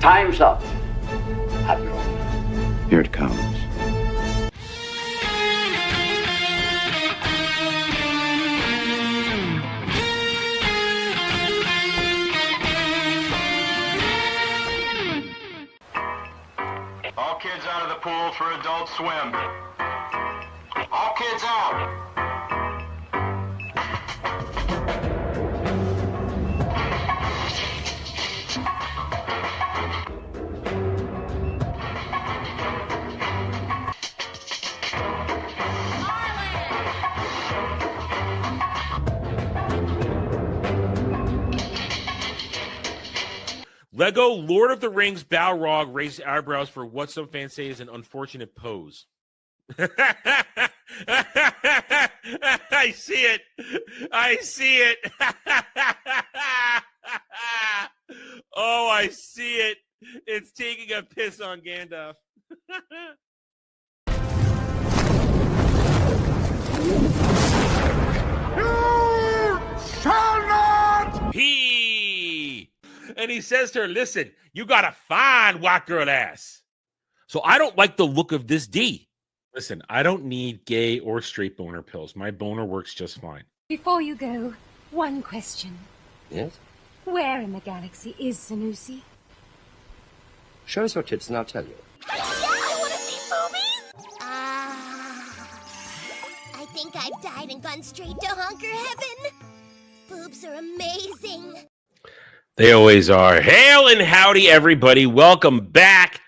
Time's up, Admiral. Here it comes. All kids out of the pool for Adult Swim. All kids out. Lego Lord of the Rings Balrog raised eyebrows for what some fans say is an unfortunate pose. I see it. I see it. Oh, I see it. It's taking a piss on Gandalf. You shall not! And he says to her, listen, you got a fine white girl ass. So I don't like the look of this D. Listen, I don't need gay or straight boner pills. My boner works just fine. Before you go, one question. Yes? Where in the galaxy is Sanusi? Show us your tits and I'll tell you. Yeah, I want to see movies! I think I've died and gone straight to honker heaven. Boobs are amazing. They always are. Hail and howdy, everybody. Welcome back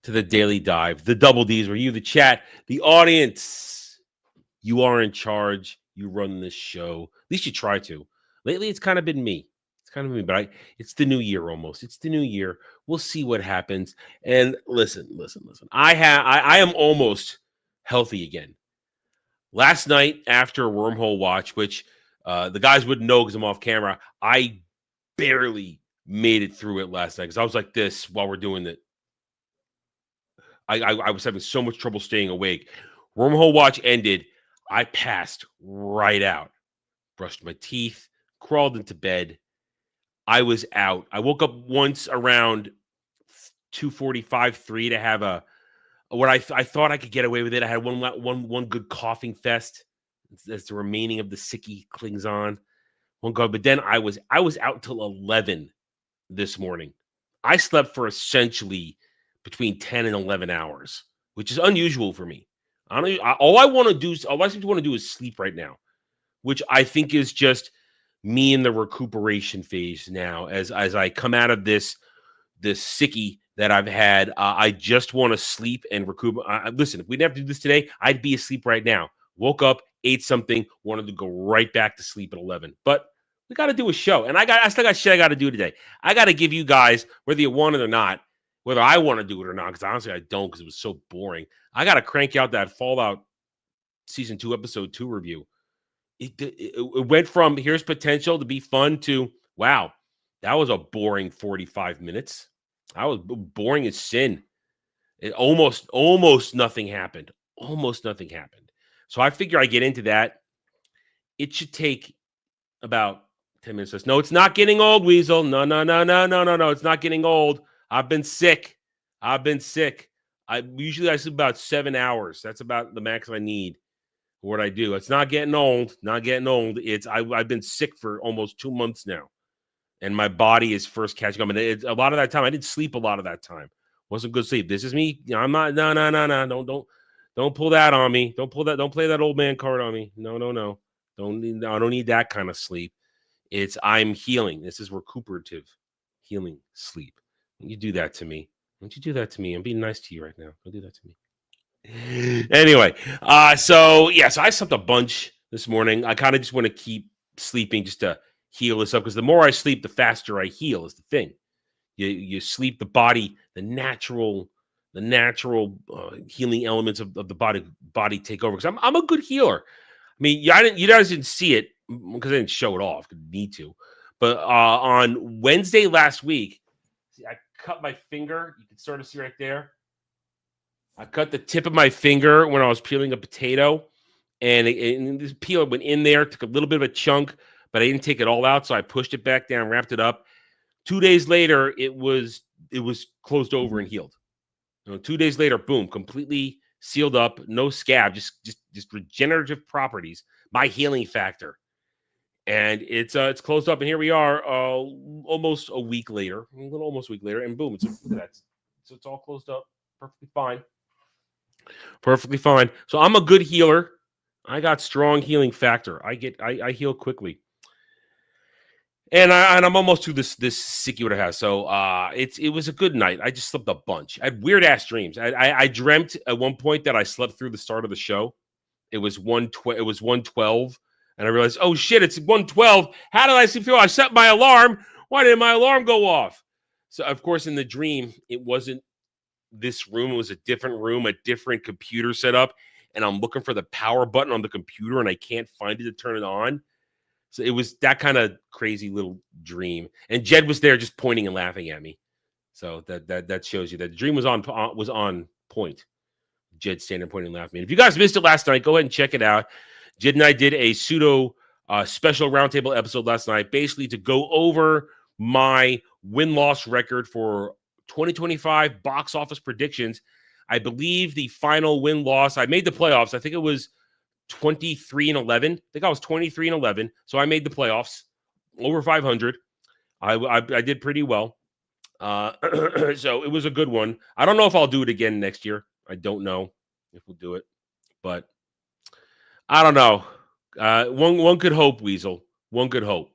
to the Daily Dive. The Double Ds, where you, the chat, the audience, you are in charge. You run this show. At least you try to. Lately, it's kind of been me. But it's the new year almost. It's the new year. We'll see what happens. And listen. I am almost healthy again. Last night, after a wormhole watch, which the guys wouldn't know because I'm off camera, I barely made it through it last night because I was like this while we're doing it. I was having so much trouble staying awake. Wormhole watch ended. I passed right out. Brushed my teeth, crawled into bed. I was out. I woke up once around 2:45, 3 to have what I thought I could get away with it. I had one good coughing fest as the remaining of the sicky clings on. One go, but then I was out till 11 this morning. I slept for essentially between 10 and 11 hours, which is unusual for me. All I seem to want to do is sleep right now, which I think is just me in the recuperation phase now. As I come out of this sicky that I've had, I just want to sleep and recuperate. Listen, if we didn't have to do this today, I'd be asleep right now. Woke up, ate something, wanted to go right back to sleep at 11. But we got to do a show, and I still got shit I got to do today. I got to give you guys, whether you want it or not, whether I want to do it or not, because honestly I don't, because it was so boring. I got to crank out that Fallout Season 2, Episode 2 review. It went from here's potential to be fun to, wow, that was a boring 45 minutes. I was boring as sin. It almost nothing happened. Almost nothing happened. So I figure I get into that. It should take about 10 minutes. No, it's not getting old, Weasel. No. It's not getting old. I've been sick. I usually sleep about 7 hours. That's about the max I need for what I do. It's not getting old. I've been sick for almost 2 months now. And my body is first catching up. And it's a lot of that time, I didn't sleep a lot of that time. Wasn't good sleep. This is me. I'm not. No. Don't pull that on me. Don't play that old man card on me. No. I don't need that kind of sleep. I'm healing. This is recuperative healing sleep. Don't you do that to me. Don't you do that to me. I'm being nice to you right now. Don't do that to me. Anyway, so I slept a bunch this morning. I kind of just want to keep sleeping just to heal this up, because the more I sleep, the faster I heal is the thing. You sleep, the body, the natural healing elements of the body take over. Because I'm a good healer. I mean, you guys didn't see it because I didn't show it off. Didn't need to. But on Wednesday last week, see, I cut my finger. You can sort of see right there. I cut the tip of my finger when I was peeling a potato, and this peel went in there, took a little bit of a chunk, but I didn't take it all out, so I pushed it back down, wrapped it up. 2 days later, it was it was closed over and healed. 2 days later, boom, completely sealed up, no scab, just regenerative properties. My healing factor, and it's closed up, and here we are, almost a week later, almost a week later, and boom, look at that. So it's all closed up, perfectly fine. So I'm a good healer. I got strong healing factor. I heal quickly. And I'm almost to this sicky what I have. So it was a good night. I just slept a bunch. I had weird ass dreams. I dreamt at one point that I slept through the start of the show. It was 1:12, and I realized, oh shit, it's 1:12. How did I sleep through? I set my alarm. Why didn't my alarm go off? So of course in the dream it wasn't this room. It was a different room, a different computer setup, and I'm looking for the power button on the computer and I can't find it to turn it on. So it was that kind of crazy little dream, and Jed was there just pointing and laughing at me. So that shows you that the dream was on point. Jed standing pointing and laughing. And if you guys missed it last night, go ahead and check it out. Jed and I did a pseudo special roundtable episode last night, basically to go over my win-loss record for 2025 box office predictions. I believe the final win-loss, I made the playoffs. I think it was 23-11. I think I was 23-11. So I made the playoffs over 500. I did pretty well. So it was a good one. I don't know if I'll do it again next year. I don't know if we'll do it, but I don't know. One could hope, Weasel. One could hope.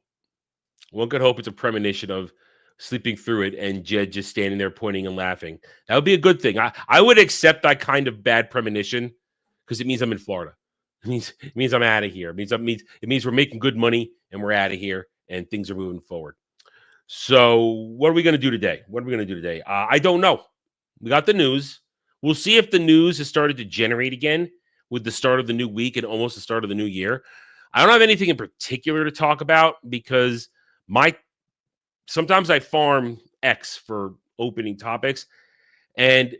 One could hope it's a premonition of sleeping through it and Jed just standing there pointing and laughing. That would be a good thing. I would accept that kind of bad premonition because it means I'm in Florida. It means I'm out of here. It means we're making good money and we're out of here and things are moving forward. So what are we going to do today? I don't know. We got the news. We'll see if the news has started to generate again with the start of the new week and almost the start of the new year. I don't have anything in particular to talk about because sometimes I farm X for opening topics, and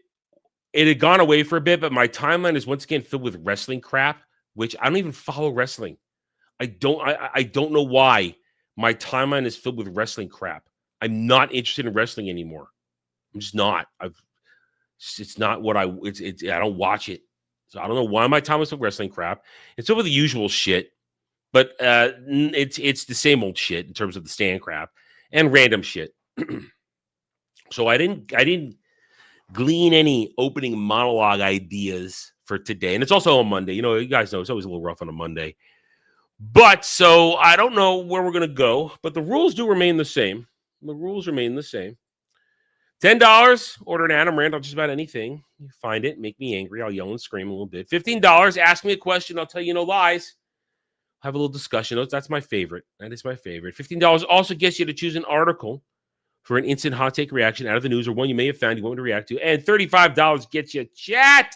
it had gone away for a bit, but my timeline is once again filled with wrestling crap, which I don't even follow wrestling. I don't know why my timeline is filled with wrestling crap. I'm not interested in wrestling anymore. I'm just not. It's not what I don't watch it. So I don't know why my time is filled with wrestling crap. It's over the usual shit, but it's the same old shit in terms of the stand crap and random shit. So I didn't glean any opening monologue ideas for today. And it's also on Monday. You guys know it's always a little rough on a Monday. But so I don't know where we're going to go, but the rules do remain the same. $10, order an Adam rant on just about anything. You find it, make me angry. I'll yell and scream a little bit. $15, ask me a question. I'll tell you no lies. Have a little discussion. That's my favorite. That is my favorite. $15 also gets you to choose an article for an instant hot take reaction out of the news or one you may have found you want me to react to. And $35 gets you chat.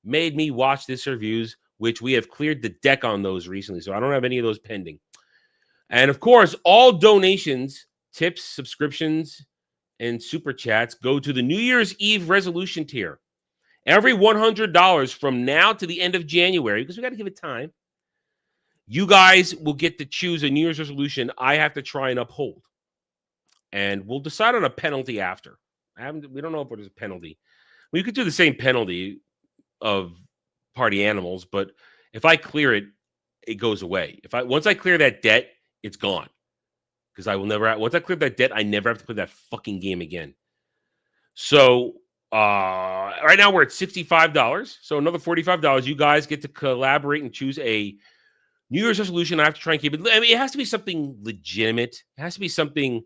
Made me watch this reviews, which we have cleared the deck on those recently. So I don't have any of those pending. And of course, all donations, tips, subscriptions, and super chats go to the New Year's Eve resolution tier. Every $100 from now to the end of January, because we got to give it time, you guys will get to choose a New Year's resolution I have to try and uphold. And we'll decide on a penalty after. We don't know if there's a penalty. We could do the same penalty of party animals, but if I clear it, it goes away. Once I clear that debt, it's gone. Because once I clear that debt, I never have to play that fucking game again. So right now we're at $65. So another $45. You guys get to collaborate and choose a New Year's resolution. I have to try and keep it. I mean, it has to be something legitimate. It has to be something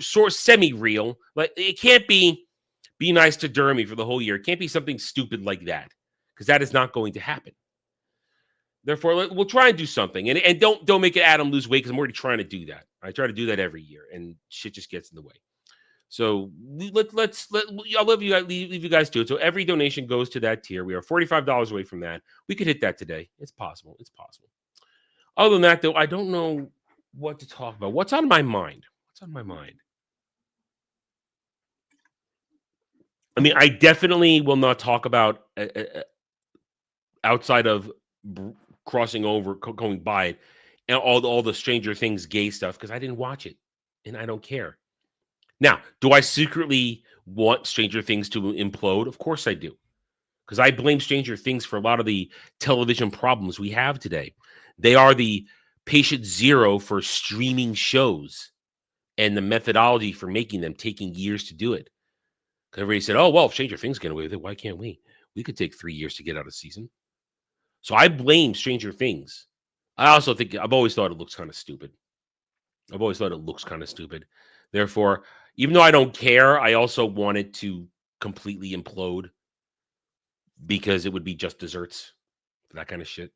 sort of semi-real. Like it can't be nice to Dermy for the whole year. It can't be something stupid like that, because that is not going to happen. Therefore, we'll try and do something, and don't make it Adam lose weight, because I'm already trying to do that. I try to do that every year, and shit just gets in the way. So I'll leave you guys to it. So every donation goes to that tier. We are $45 away from that. We could hit that today. It's possible. Other than that, though, I don't know what to talk about. What's on my mind? I mean, I definitely will not talk about outside of crossing over, going by it, and all the Stranger Things gay stuff, because I didn't watch it, and I don't care. Now, do I secretly want Stranger Things to implode? Of course I do. Because I blame Stranger Things for a lot of the television problems we have today. They are the patient zero for streaming shows and the methodology for making them taking years to do it. Because everybody said, oh, well, if Stranger Things get away with it, why can't we? We could take 3 years to get out a season. So I blame Stranger Things. I also think I've always thought it looks kind of stupid. Therefore, even though I don't care, I also want it to completely implode because it would be just desserts, that kind of shit.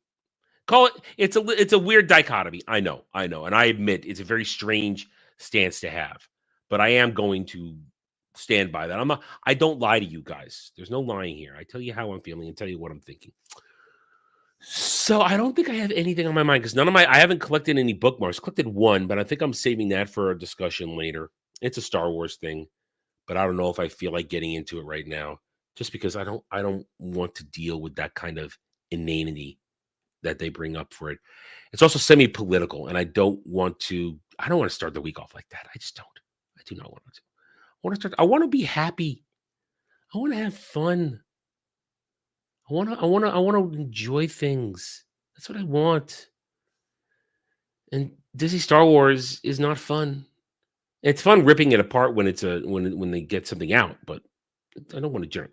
Call it. It's a weird dichotomy. I know, and I admit it's a very strange stance to have, but I am going to stand by that. I don't lie to you guys. There's no lying here. I tell you how I'm feeling and tell you what I'm thinking. So I don't think I have anything on my mind because I haven't collected any bookmarks. Collected one, but I think I'm saving that for a discussion later. It's a Star Wars thing, but I don't know if I feel like getting into it right now, just because I don't want to deal with that kind of inanity that they bring up for it. It's also semi-political, and I don't want to start the week off like that. I just don't. I do not want to. I want to be happy. I want to have fun. I want to enjoy things. That's what I want. And Disney Star Wars is not fun. It's fun ripping it apart when when they get something out, but I don't want to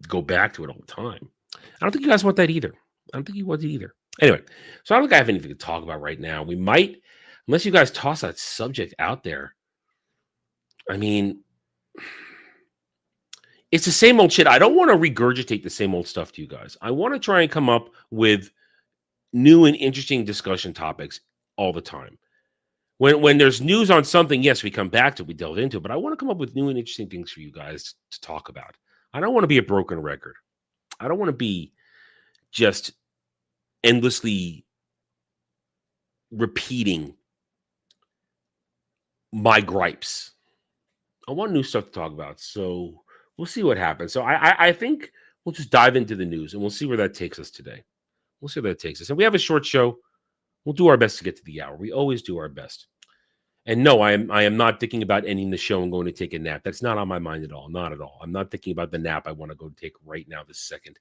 go back to it all the time. I don't think you guys want that either. I don't think you want it either. Anyway, so I don't think I have anything to talk about right now. We might, unless you guys toss that subject out there. I mean, it's the same old shit. I don't want to regurgitate the same old stuff to you guys. I want to try and come up with new and interesting discussion topics all the time. When there's news on something, yes, we come back to it, we delve into it, but I want to come up with new and interesting things for you guys to talk about. I don't want to be a broken record. I don't want to be just endlessly repeating my gripes. I want new stuff to talk about. So we'll see what happens. So I think we'll just dive into the news and we'll see where that takes us today. We'll see where that takes us. And we have a short show. We'll do our best to get to the hour. We always do our best. And no, I am not thinking about ending the show and going to take a nap. That's not on my mind at all. Not at all. I'm not thinking about the nap I want to go take right now this second.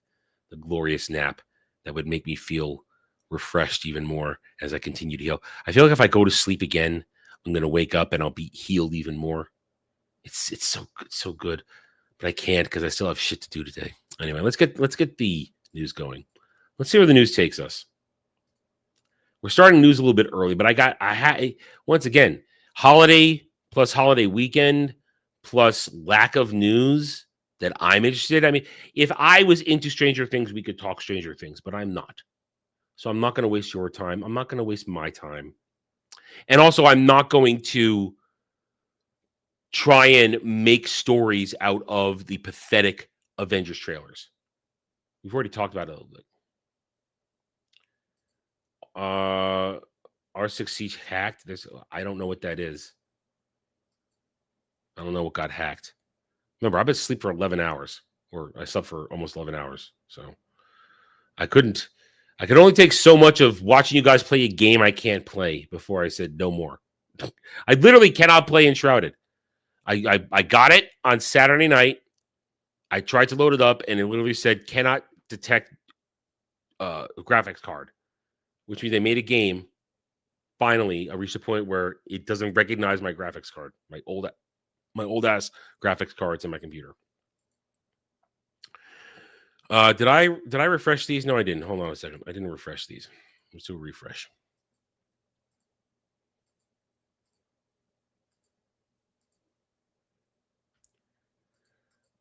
The glorious nap that would make me feel refreshed even more as I continue to heal. I feel like if I go to sleep again, I'm going to wake up and I'll be healed even more. It's so good. But I can't because I still have shit to do today. Anyway, let's get the news going. Let's see where the news takes us. We're starting news a little bit early, but I had once again, holiday plus holiday weekend plus lack of news that I'm interested. I mean, if I was into Stranger Things, we could talk Stranger Things, but I'm not. So I'm not going to waste your time. I'm not going to waste my time. And also, I'm not going to try and make stories out of the pathetic Avengers trailers. We've already talked about it a little bit. R6 Siege hacked. I don't know what that is. I don't know what got hacked. Remember, I've been asleep for 11 hours, or I slept for almost 11 hours. So I could only take so much of watching you guys play a game I can't play before I said no more. I literally cannot play Enshrouded. I got it on Saturday night. I tried to load it up, and it literally said cannot detect a graphics card, which means they made a game. Finally, I reached a point where it doesn't recognize my graphics card, my old ass graphics cards in my computer. Did I refresh these? No, I didn't. Hold on a second. I didn't refresh these. Let's do a refresh.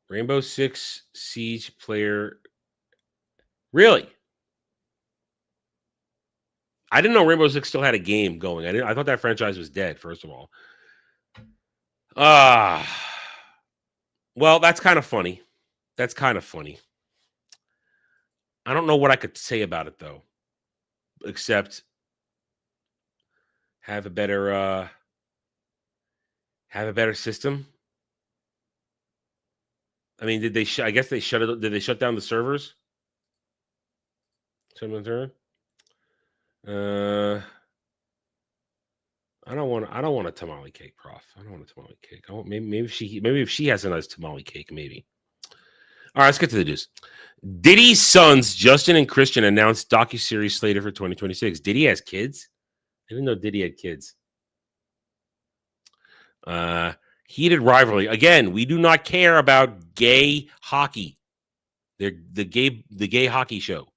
Rainbow Six Siege player. Really? I didn't know Rainbow Six still had a game going. I thought that franchise was dead, first of all. Well, that's kind of funny. I don't know what I could say about it, though, except have a better system. I mean, I guess they shut it. Did they shut down the servers? I I don't want a tamale cake, Prof. I don't want a tamale cake. Maybe if she has a nice tamale cake, maybe. All right, let's get to the news. Diddy's sons, Justin and Christian, announced docuseries slated for 2026. Diddy has kids? I didn't know Diddy had kids. Heated rivalry. Again, we do not care about gay hockey. They're the gay hockey show.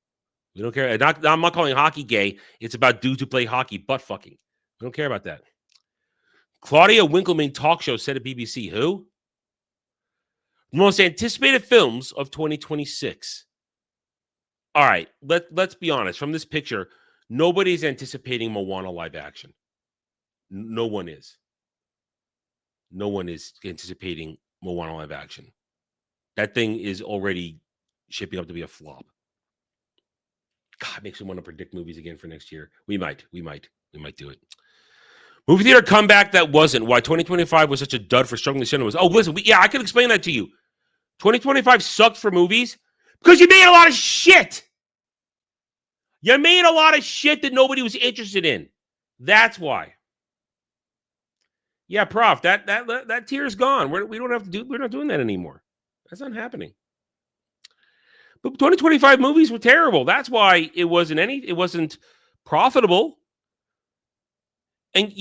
We don't care. I'm not calling hockey gay. It's about dudes who play hockey butt fucking. We don't care about that. Claudia Winkleman talk show said at BBC. Who? Most anticipated films of 2026. All right, let's be honest. From this picture, nobody's anticipating Moana live action. No one is. No one is anticipating Moana live action. That thing is already shaping up to be a flop. God, it makes me want to predict movies again for next year. We might do it. Movie theater comeback that wasn't. Why 2025 was such a dud for struggling cinemas. Oh, listen, I can explain that to you. 2025 sucked for movies because you made a lot of shit. You made a lot of shit that nobody was interested in. That's why. Yeah, Prof, that tear's gone. We don't have to do. We're not doing that anymore. That's not happening. But 2025 movies were terrible. That's why it wasn't profitable. And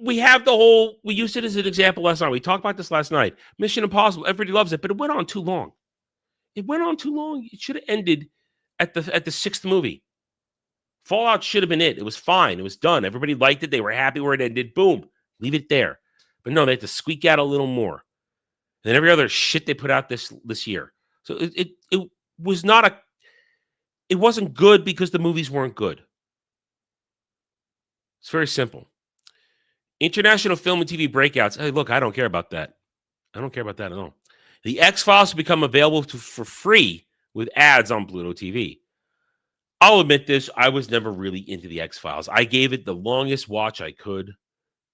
we have the whole. We used it as an example last night. We talked about this last night. Mission Impossible. Everybody loves it, but it went on too long. It should have ended at the sixth movie. Fallout should have been it. It was fine. It was done. Everybody liked it. They were happy where it ended. Boom. Leave it there. But no, they had to squeak out a little more than every other shit they put out this year. So it was not it wasn't good because the movies weren't good. It's very simple. International film and TV breakouts. Hey, look, I don't care about that. I don't care about that at all. The X-Files will become available for free with ads on Pluto TV. I'll admit this. I was never really into the X-Files. I gave it the longest watch I could.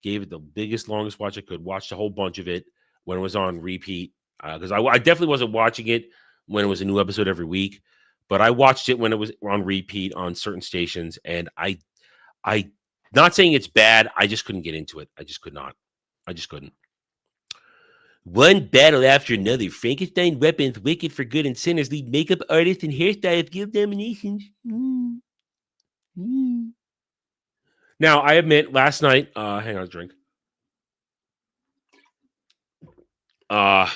Longest watch I could. Watched a whole bunch of it when it was on repeat. Because I definitely wasn't watching it when it was a new episode every week. But I watched it when it was on repeat on certain stations. And I not saying it's bad. I just couldn't get into it. I just could not. I just couldn't. One battle after another. Frankenstein weapons, Wicked for Good, and Sinners lead makeup artists and hairstylists guild nominations. Now, I admit, last night, hang on a drink. I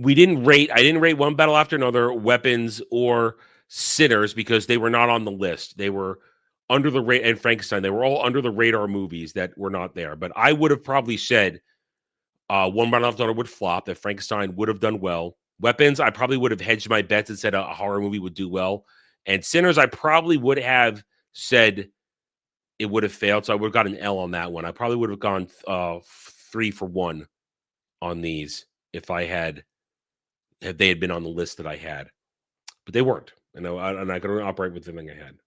didn't rate One Battle After Another, Weapons, or Sinners because they were not on the list. They were under the radar, and Frankenstein. They were all under the radar movies that were not there. But I would have probably said One Battle After Another would flop, that Frankenstein would have done well. Weapons, I probably would have hedged my bets and said a horror movie would do well. And Sinners, I probably would have said it would have failed. So I would have got an L on that one. I probably would have gone 3 for 1 on these if they had been on the list that I had. But they weren't. And I could only operate with the thing I had.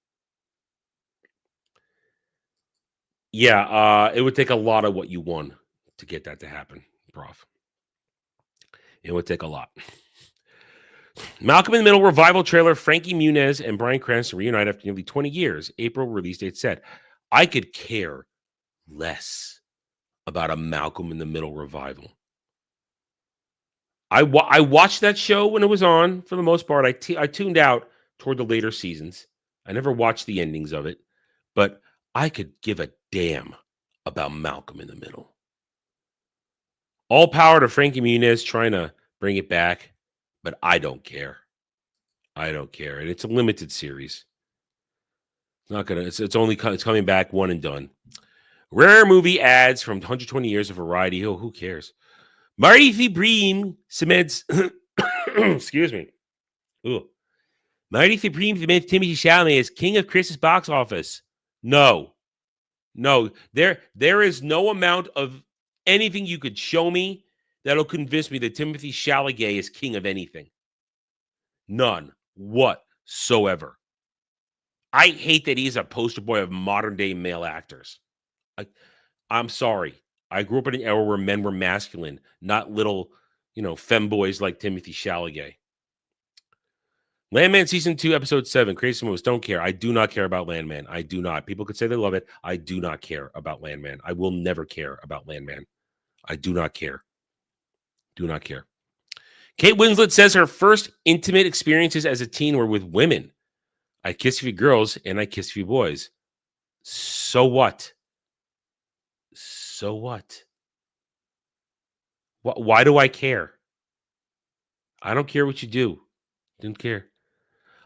Yeah, it would take a lot of what you won to get that to happen, Prof. It would take a lot. Malcolm in the Middle revival trailer. Frankie Muniz and Bryan Cranston reunite after nearly 20 years. April release date set. I could care less about a Malcolm in the Middle revival. I watched that show when it was on for the most part. I tuned out toward the later seasons. I never watched the endings of it, but I could give a damn about Malcolm in the Middle. All power to Frankie Muniz trying to bring it back, but I don't care. I don't care. And it's a limited series. It's coming back one and done. Rare movie ads from 120 years of variety. Oh, who cares? Marty Supreme cements. Excuse me. Ooh. Marty Supreme cements Timothy Chalamet as king of Chris's box office. No. There is no amount of anything you could show me that'll convince me that Timothy Chalamet is king of anything. None whatsoever. I hate that he's a poster boy of modern day male actors. I'm sorry. I grew up in an era where men were masculine, not little, femboys like Timothy Chalamet. Landman Season 2, Episode 7, Crazy Moves. Don't care. I do not care about Landman. I do not. People could say they love it. I do not care about Landman. I will never care about Landman. I do not care. Do not care. Kate Winslet says her first intimate experiences as a teen were with women. I kiss a few girls and I kiss a few boys. So what? So what? Why do I care? I don't care what you do. Didn't care.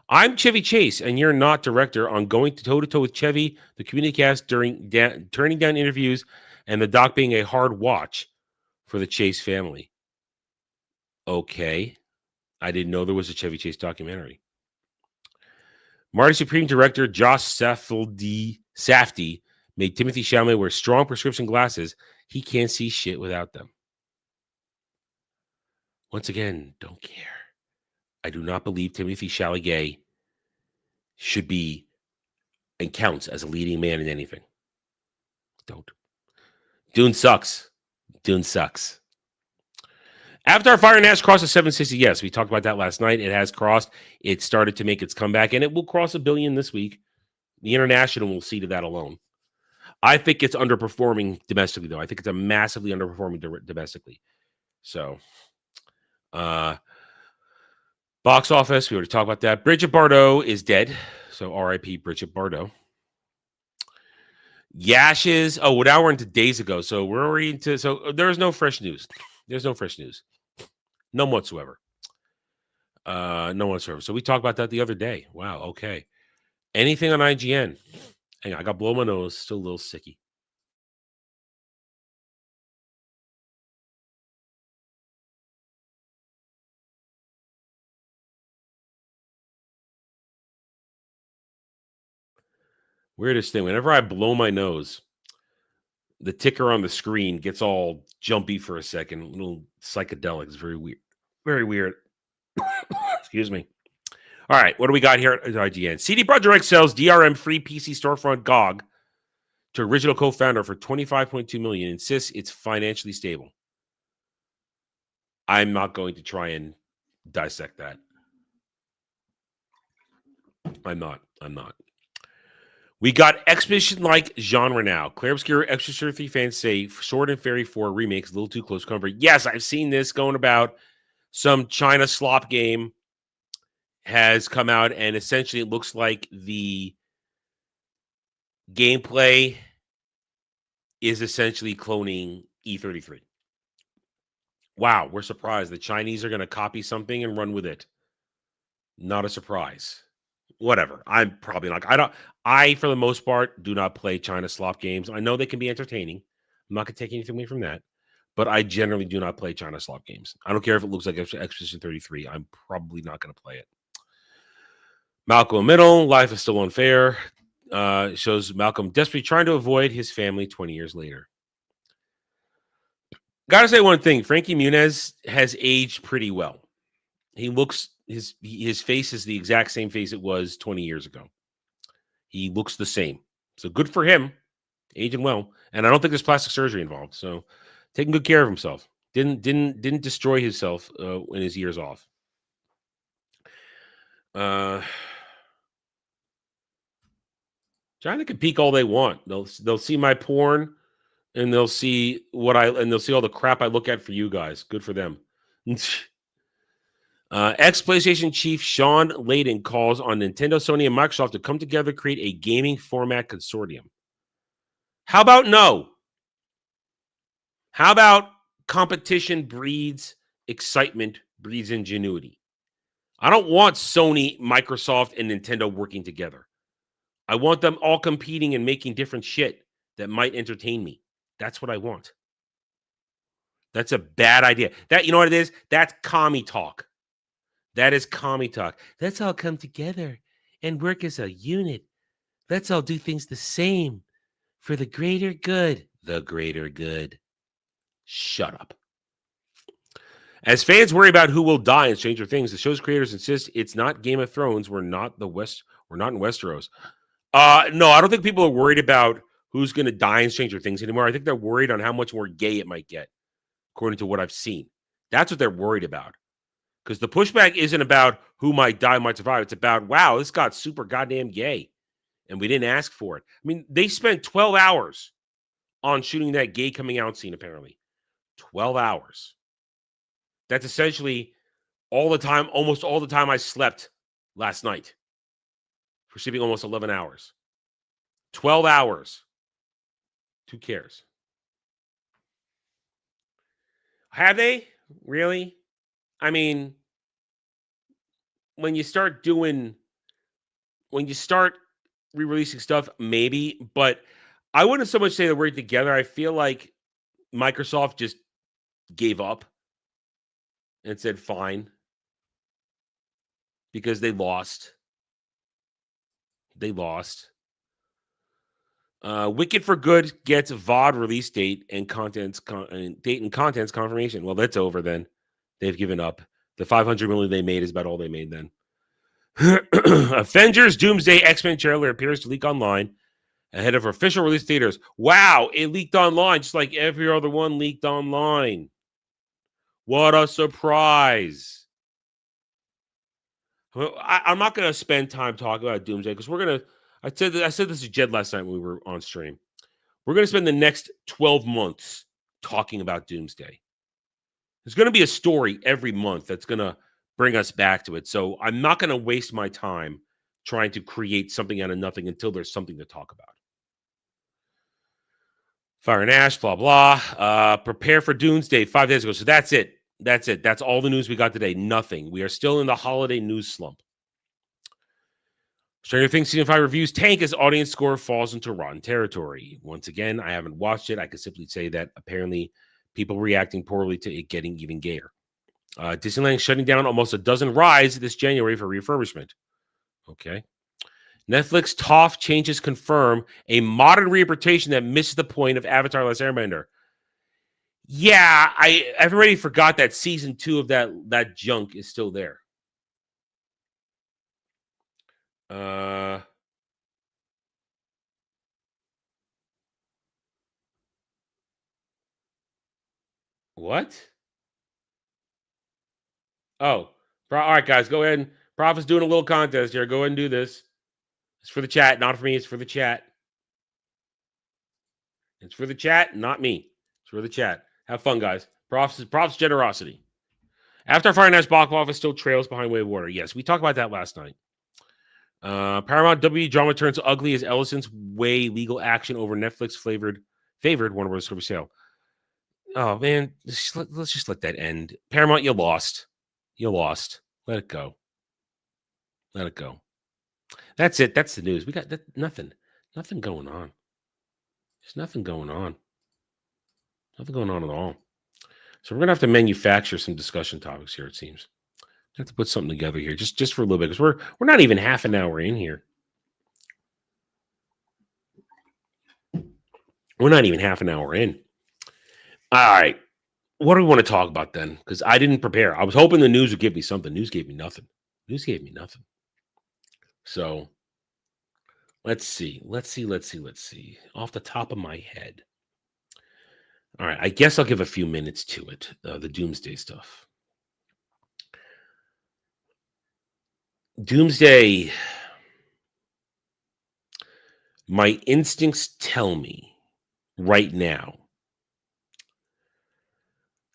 I'm Chevy Chase, and you're not director on going toe-to-toe with Chevy, the community cast during turning down interviews, and the doc being a hard watch for the Chase family. Okay. I didn't know there was a Chevy Chase documentary. Marty Supreme director Josh Safdie made Timothy Chalamet wear strong prescription glasses. He can't see shit without them. Once again, don't care. I do not believe Timothy Chalamet should be and counts as a leading man in anything. Don't. Dune sucks. Dune sucks. Avatar Fire and Ash crossed the 760. Yes, we talked about that last night. It has crossed. It started to make its comeback, and it will cross 1 billion this week. The international will see to that alone. I think it's underperforming domestically, though. I think it's a massively underperforming domestically. So, box office, we already talked about that. Bridget Bardot is dead. So, R.I.P. Bridget Bardot. Yashes. Oh, now we're into days ago. So, we're already into. So, there's no fresh news. There's no fresh news. None whatsoever. None whatsoever. So, we talked about that the other day. Wow. Okay. Anything on IGN? Hang on. I got to blow my nose. Still a little sicky. Weirdest thing, whenever I blow my nose, the ticker on the screen gets all jumpy for a second, a little psychedelic. It's very weird. Very weird. Excuse me. All right, what do we got here at IGN? CD Projekt Red sells DRM free PC storefront GOG to original co-founder for $25.2 million. Insists it's financially stable. I'm not going to try and dissect that. I'm not. We got Expedition-like genre now. Claire Obscure Expedition 33 fans say Sword and Fairy 4 remakes a little too close comfort. Yes, I've seen this going about. Some China slop game has come out, and essentially it looks like the gameplay is essentially cloning E33. Wow, we're surprised. The Chinese are going to copy something and run with it. Not a surprise. Whatever. I'm probably not. I, for the most part, do not play China slop games. I know they can be entertaining. I'm not going to take anything away from that. But I generally do not play China slop games. I don't care if it looks like Expedition 33. I'm probably not going to play it. Malcolm in the Middle. Life is Still Unfair. Shows Malcolm desperately trying to avoid his family 20 years later. Got to say one thing. Frankie Muniz has aged pretty well. He looks... His face is the exact same face it was 20 years ago. He looks the same. So good for him. Aging well. And I don't think there's plastic surgery involved. So taking good care of himself. Didn't destroy himself in his years off. China can peek all they want. They'll see my porn and they'll see they'll see all the crap I look at for you guys. Good for them. Ex-PlayStation chief Sean Layden calls on Nintendo, Sony, and Microsoft to come together to create a gaming format consortium. How about no? How about competition breeds excitement, breeds ingenuity? I don't want Sony, Microsoft, and Nintendo working together. I want them all competing and making different shit that might entertain me. That's what I want. That's a bad idea. You know what it is? That's commie talk. That is commie talk. Let's all come together and work as a unit. Let's all do things the same for the greater good. The greater good. Shut up. As fans worry about who will die in Stranger Things, the show's creators insist it's not Game of Thrones. We're not in Westeros. No, I don't think people are worried about who's going to die in Stranger Things anymore. I think they're worried on how much more gay it might get, according to what I've seen. That's what they're worried about. Because the pushback isn't about who might die, might survive. It's about, wow, this got super goddamn gay. And we didn't ask for it. I mean, they spent 12 hours on shooting that gay coming out scene, apparently. 12 hours. That's essentially all the time, almost all the time I slept last night. For sleeping almost 11 hours. 12 hours. Who cares? Have they? Really? I mean, when you start re-releasing stuff, maybe, but I wouldn't so much say that we're together. I feel like Microsoft just gave up and said, fine, because they lost. They lost. Wicked for Good gets VOD release date and contents confirmation. Well, that's over then. They've given up. The $500 million they made is about all they made then. Avengers Doomsday X-Men trailer appears to leak online ahead of official release theaters. Wow, it leaked online just like every other one leaked online. What a surprise. I'm not going to spend time talking about Doomsday because we're going to, I said this to Jed last night when we were on stream. We're going to spend the next 12 months talking about Doomsday. There's going to be a story every month that's going to bring us back to it. So I'm not going to waste my time trying to create something out of nothing until there's something to talk about. Fire and Ash, blah, blah. Prepare for Doomsday 5 days ago. So that's it. That's it. That's all the news we got today. Nothing. We are still in the holiday news slump. Stranger Things Season 5 reviews tank as audience score falls into rotten territory. Once again, I haven't watched it. I can simply say that apparently people reacting poorly to it getting even gayer. Disneyland shutting down almost a dozen rides this January for refurbishment. Okay. Netflix Toph changes confirm a modern reinterpretation that misses the point of Avatar: Last Airbender. Yeah, I've already forgot that season 2 of that junk is still there. What? Oh, all right, guys, go ahead. Prof is doing a little contest here. Go ahead and do this. It's for the chat, not for me. It's for the chat. It's for the chat, not me. It's for the chat. Have fun, guys. Prof's generosity. After Fire and Ash box office still trails behind Way of Water. Yes, we talked about that last night. Paramount WWE drama turns ugly as Ellison's Way legal action over Netflix favored Warner Bros. For sale. Oh man, let's just let that end. Paramount, you lost. You lost. Let it go. Let it go. That's it. That's the news. We got nothing going on. There's nothing going on. Nothing going on at all. So we're gonna have to manufacture some discussion topics here. It seems. I have to put something together here, just for a little bit, because we're not even half an hour in here. We're not even half an hour in. All right. What do we want to talk about then? Because I didn't prepare. I was hoping the news would give me something. News gave me nothing. News gave me nothing. So let's see. Off the top of my head. All right. I guess I'll give a few minutes to it. The Doomsday stuff. Doomsday. My instincts tell me right now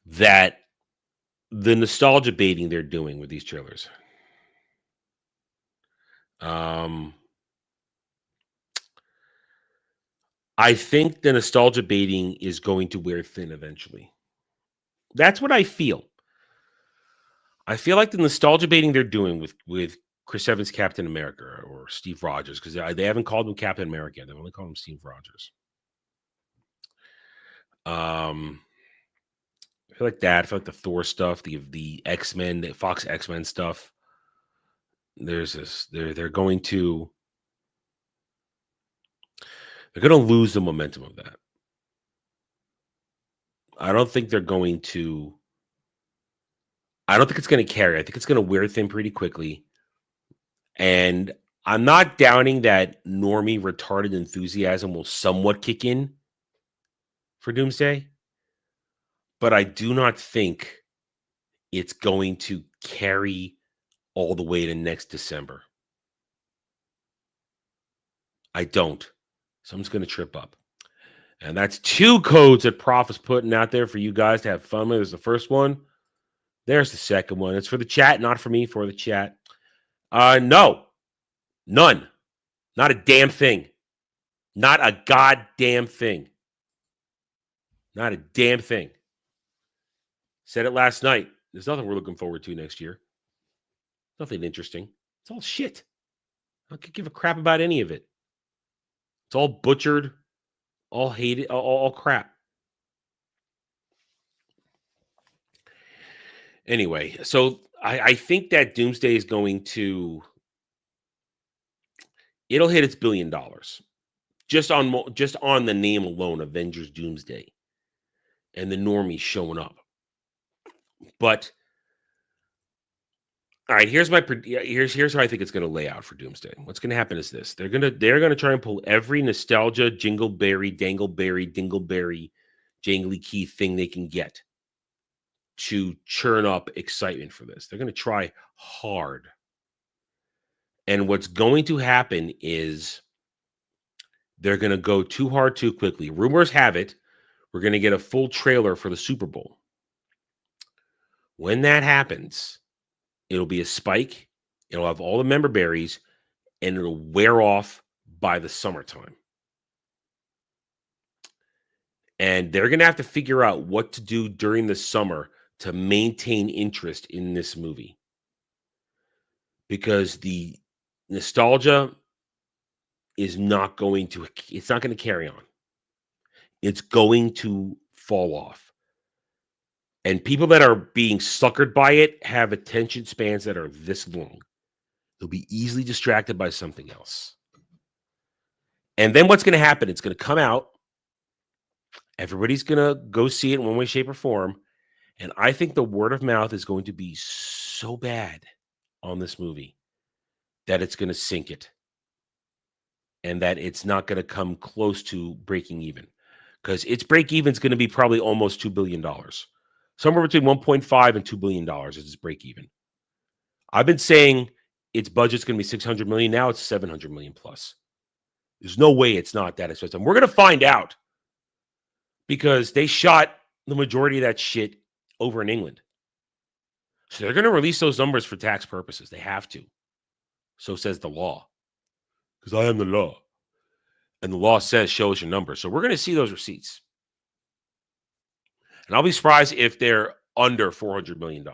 that the nostalgia baiting they're doing with these trailers, I think the nostalgia baiting is going to wear thin eventually. That's what I feel. I feel like the nostalgia baiting they're doing with Chris Evans' Captain America or Steve Rogers, because they haven't called him Captain America yet. They've only called him Steve Rogers. I feel like that. I feel like the Thor stuff, the X-Men, the Fox X-Men stuff. There's this. They're going to lose the momentum of that. I don't think they're going to. I don't think it's going to carry. I think it's going to wear thin pretty quickly. And I'm not doubting that normie retarded enthusiasm will somewhat kick in for Doomsday. But I do not think it's going to carry all the way to next December. I don't. So I'm just going to trip up. And that's 2 codes that Prof is putting out there for you guys to have fun with. There's the first one. There's the second one. It's for the chat, not for me, for the chat. No. None. Not a damn thing. Not a goddamn thing. Not a damn thing. Said it last night. There's nothing we're looking forward to next year. Nothing interesting. It's all shit. I could give a crap about any of it. It's all butchered, all hated, all crap. Anyway, so I think that Doomsday is going to, it'll hit its $1 billion just on the name alone, Avengers Doomsday, and the normies showing up. But all right, here's how I think it's going to lay out for Doomsday. What's going to happen is this: they're gonna try and pull every nostalgia, jingleberry, dangleberry, dingleberry, jangly key thing they can get to churn up excitement for this. They're going to try hard, and what's going to happen is they're going to go too hard too quickly. Rumors have it we're going to get a full trailer for the Super Bowl. When that happens, it'll be a spike. It'll have all the member berries, and it'll wear off by the summertime. And they're going to have to figure out what to do during the summer to maintain interest in this movie. Because the nostalgia is not going to, it's not going to carry on. It's going to fall off. And people that are being suckered by it have attention spans that are this long. They'll be easily distracted by something else. And then what's going to happen? It's going to come out. Everybody's going to go see it in one way, shape, or form. And I think the word of mouth is going to be so bad on this movie that it's going to sink it. And that it's not going to come close to breaking even. Because its break even is going to be probably almost $2 billion. Somewhere between 1.5 and $2 billion is its break even. I've been saying its budget's going to be 600 million. Now it's 700 million plus. There's no way it's not that expensive. We're going to find out because they shot the majority of that shit over in England. So they're going to release those numbers for tax purposes. They have to. So says the law. Because I am the law. And the law says show us your numbers. So we're going to see those receipts. And I'll be surprised if they're under $400 million.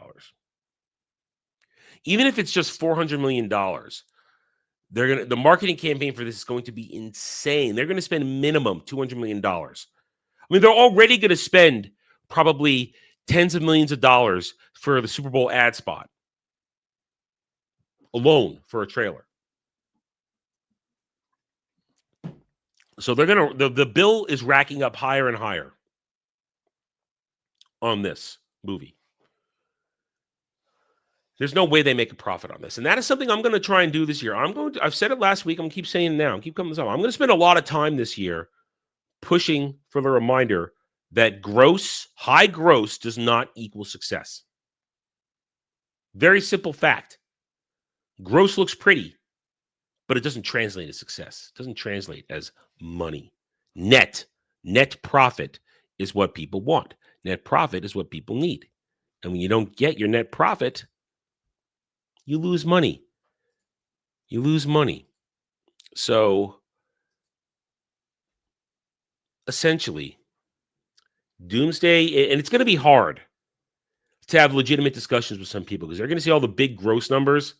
Even if it's just $400 million, the marketing campaign for this is going to be insane. They're going to spend minimum $200 million. I mean, they're already going to spend probably tens of millions of dollars for the Super Bowl ad spot alone for a trailer. So they're going to, the bill is racking up higher and higher on this movie. There's no way they make a profit on this. And that is something I'm going to try and do this year. I've said it last week. I'm going to keep saying it now. I'm keep coming this up. I'm going to spend a lot of time this year pushing for the reminder that high gross does not equal success. Very simple fact. Gross looks pretty, but it doesn't translate as success. It doesn't translate as money. Net profit is what people want. Net profit is what people need. And when you don't get your net profit, you lose money. You lose money. So essentially, Doomsday, and it's going to be hard to have legitimate discussions with some people because they're going to see all the big gross numbers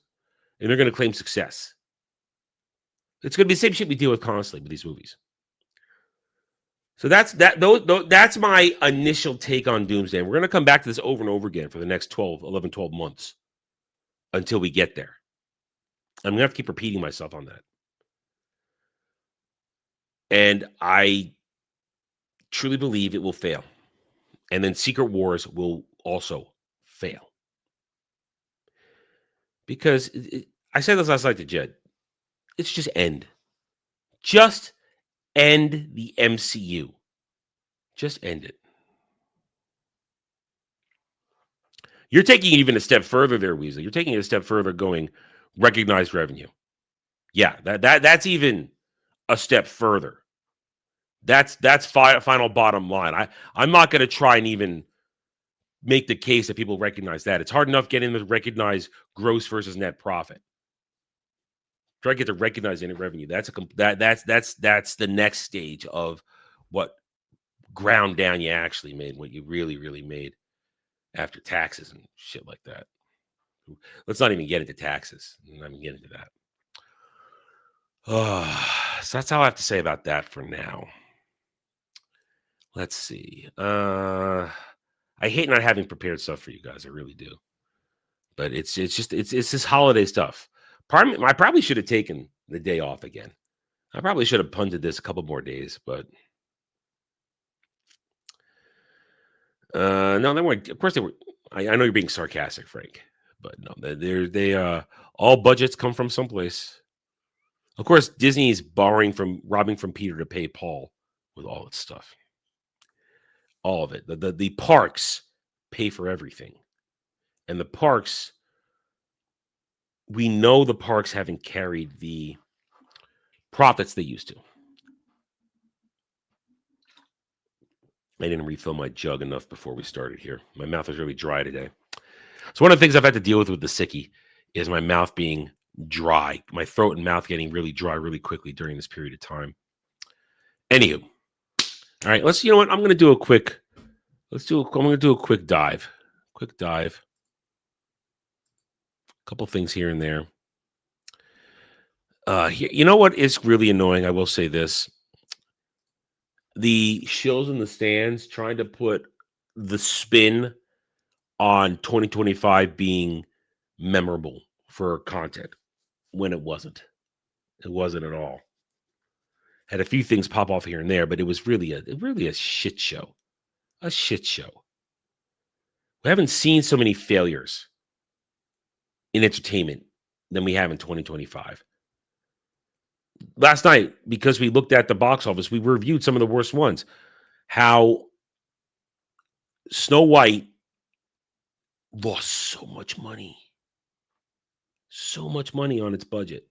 and they're going to claim success. It's going to be the same shit we deal with constantly with these movies. So that's my initial take on Doomsday. We're going to come back to this over and over again for the next 12 months until we get there. I'm going to have to keep repeating myself on that. And I truly believe it will fail. And then Secret Wars will also fail. Because I said this last night to Jed. It's just end. Just end the MCU. Just end it. You're taking it even a step further there, Weasley. You're taking it a step further, going recognized revenue. Yeah, that's even a step further. That's final bottom line. I'm not going to try and even make the case that people recognize that. It's hard enough getting them to recognize gross versus net profit. Try to get to recognize any revenue. That's the next stage of what ground down you actually made, what you really, really made after taxes and shit like that. Let's not even get into taxes. Not even get into that. So that's all I have to say about that for now. Let's see. I hate not having prepared stuff for you guys. I really do. But it's this holiday stuff. I probably should have taken the day off again. I probably should have punted this a couple more days, but no, they weren't. Of course they were. I know you're being sarcastic, Frank, but no, they all budgets come from someplace. Of course, Disney is robbing from Peter to pay Paul with all its stuff. All of it. The parks pay for everything. And the parks, we know the parks haven't carried the profits they used to. I didn't refill my jug enough before we started here. My mouth is really dry today. So one of the things I've had to deal with the sickie is my mouth being dry, my throat and mouth getting really dry really quickly during this period of time. Anywho, all right, I'm going to do a quick dive. Quick dive. A couple things here and there. You know what is really annoying? I will say this. The shows in the stands trying to put the spin on 2025 being memorable for content when it wasn't. It wasn't at all. Had a few things pop off here and there, but it was really a shit show. A shit show. We haven't seen so many failures in entertainment than we have in 2025. Last night, because we looked at the box office, we reviewed some of the worst ones. How Snow White lost so much money. So much money on its budget.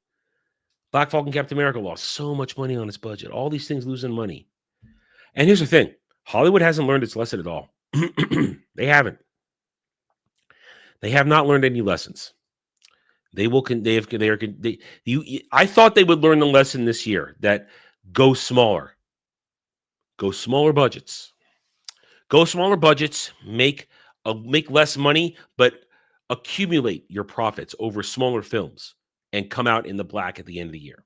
Black Falcon Captain America lost so much money on its budget. All these things losing money. And here's the thing. Hollywood hasn't learned its lesson at all. They haven't. They have not learned any lessons. I thought they would learn the lesson this year that go smaller. Go smaller budgets. Go smaller budgets, make less money, but accumulate your profits over smaller films and come out in the black at the end of the year.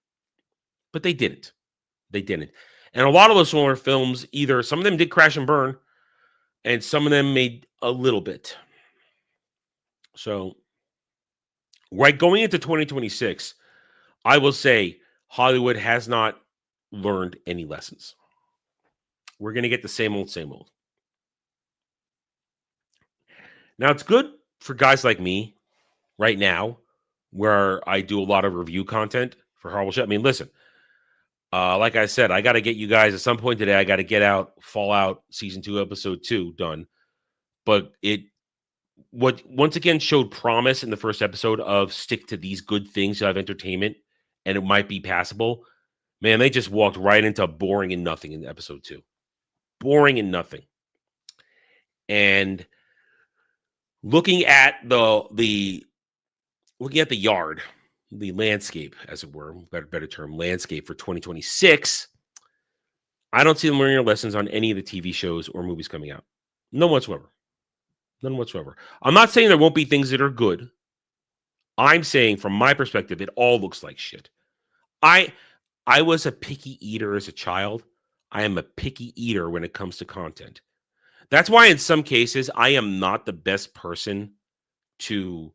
But they didn't. They didn't. And a lot of those smaller films, either some of them did crash and burn, and some of them made a little bit. So, right going into 2026, I will say Hollywood has not learned any lessons. We're going to get the same old, same old. Now, it's good for guys like me right now, where I do a lot of review content for Horrible Shit. I mean, listen, like I said, I got to get you guys at some point today. I got to get out Fallout Season 2, Episode 2 done. But what once again showed promise in the first episode of stick to these good things to have entertainment and it might be passable. Man, they just walked right into boring and nothing in Episode 2. Boring and nothing. And looking at the yard, the landscape, as it were, better term, landscape for 2026, I don't see them learning their lessons on any of the TV shows or movies coming out. None whatsoever. None whatsoever. I'm not saying there won't be things that are good. I'm saying, from my perspective, it all looks like shit. I was a picky eater as a child. I am a picky eater when it comes to content. That's why in some cases, I am not the best person to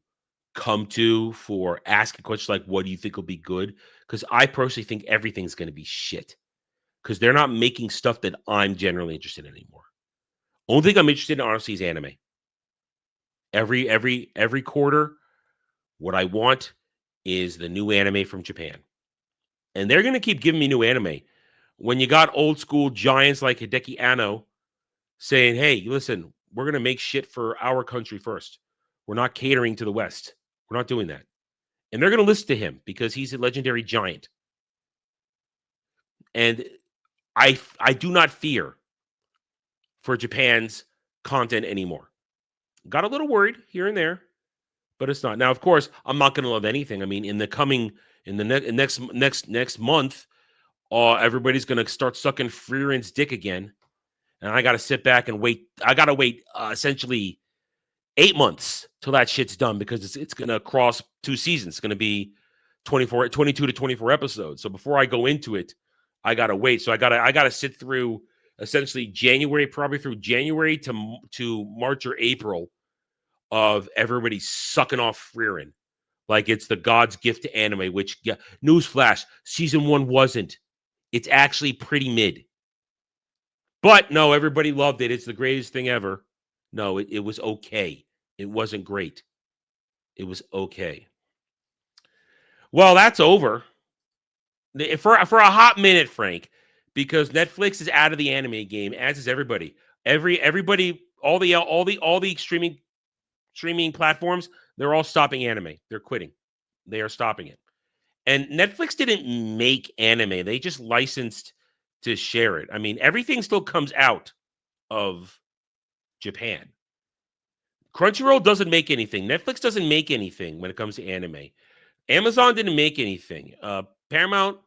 come to for asking questions like, what do you think will be good? Because I personally think everything's going to be shit. Because they're not making stuff that I'm generally interested in anymore. Only thing I'm interested in, honestly, is anime. Every quarter, what I want is the new anime from Japan. And they're going to keep giving me new anime. When you got old school giants like Hideki Anno saying, hey, listen, we're going to make shit for our country first. We're not catering to the West. We're not doing that. And they're going to listen to him because he's a legendary giant. And I do not fear for Japan's content anymore. Got a little worried here and there, but it's not. Now, of course, I'm not going to love anything. I mean, in the next month, everybody's going to start sucking Freeran's dick again. And I got to sit back and wait. I got to wait essentially 8 months till that shit's done because it's going to cross 2 seasons. It's going to be 22 to 24 episodes. So before I go into it, I got to wait. So I got to sit through essentially January, probably through January to March or April of everybody sucking off Freeran like it's the God's gift to anime, which, newsflash, season 1 wasn't. It's actually pretty mid. But no, everybody loved it. It's the greatest thing ever. No, it was okay. It wasn't great. It was okay. Well, that's over. For a hot minute, Frank, because Netflix is out of the anime game, as is everybody. Everybody, all the streaming platforms, they're all stopping anime. They're quitting. They are stopping it. And Netflix didn't make anime. They just licensed to share it. I mean, everything still comes out of Japan. Crunchyroll doesn't make anything. Netflix doesn't make anything when it comes to anime. Amazon didn't make anything. Paramount,